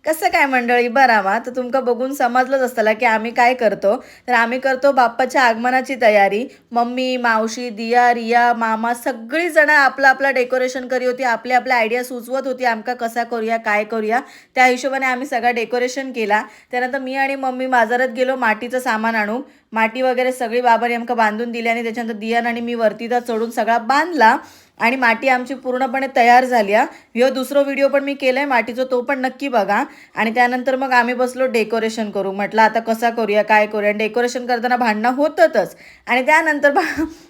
कसं काय मंडळी बरा वा तर तुमका बघून समजलंच असतला की आम्ही काय करतो. तर आम्ही करतो बाप्पाच्या आगमनाची तयारी. मम्मी, मावशी, दिया, रिया, मामा सगळी जण आपलं आपलं डेकोरेशन करी होती. आपल्या आपल्या आयडिया सुचवत होती आमका कसा करूया काय करूया. त्या हिशोबाने आम्ही सगळा डेकोरेशन केला. त्यानंतर मी आणि मम्मी बाजारात गेलो मातीचं सामान आणू. माती वगैरे सगळी बाबांनी आमका बांधून दिली आणि त्याच्यानंतर दियान आणि मी वरतीचा चढून सगळा बांधला आणि माती आमची पूर्णपणे तयार झाली. ह्यो दुसरा व्हिडिओ पण मी केलाय मातीचा, तो पण नक्की बघा. आणि त्यानंतर मग आम्ही बसलो डेकोरेशन करू. म्हटलं आता कसा करूया काय करूया. डेकोरेशन करताना भांडणं होतच. आणि त्यानंतर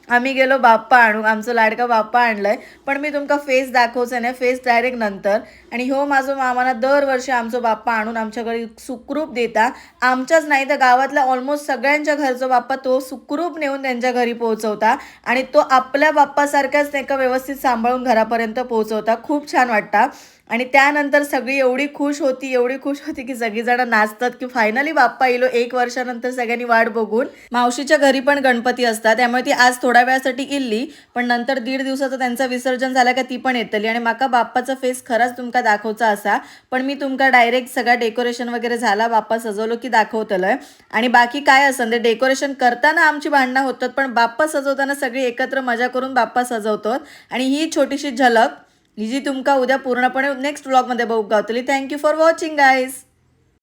आम्ही गेलो बाप्पा आणू. आमचं लाडका बाप्पा आणलाय. पण मी तुमका फेस दाखवचं नाही, फेस डायरेक्ट नंतर. आणि हो माझं मामाना दरवर्षी आमचं बाप्पा आणून आमच्या घरी सुखरूप देता. आमच्याच नाही तर गावातल्या ऑलमोस्ट सगळ्यांच्या घरचा बाप्पा तो सुखरूप नेऊन त्यांच्या घरी पोहोचवता. आणि तो आपल्या बाप्पासारखाच नाही का व्यवस्थित सांभाळून घरापर्यंत पोहोचवता. खूप छान वाटतं. आणि त्यानंतर सगळी एवढी खुश होती एवढी खुश होती की सगळीजण नाचतात की फायनली बाप्पा येलो. 1 वर्षानंतर सगळ्यांनी वाट बघून. मावशीच्या घरी पण गणपती असतात त्यामुळे ती आज थोड्या वेळासाठी इल्ली. पण नंतर 1.5 दिवसाचं त्यांचं विसर्जन झालं का ती पण येतली. आणि माका बाप्पाचा फेस खरंच तुमका दाखवचा असा. पण मी तुमका डायरेक्ट सगळा डेकोरेशन वगैरे झाला बाप्पा सजवलो की दाखवतलंय. आणि बाकी काय असं ते डेकोरेशन करताना आमची भांडणं होतात पण बाप्पा सजवताना सगळी एकत्र मजा करून बाप्पा सजवतो. आणि ही छोटीशी झलक ही जी तुमका उद्या पूर्णपणे नेक्स्ट व्लॉगमध्ये बघू गावतली. Thank you for watching guys.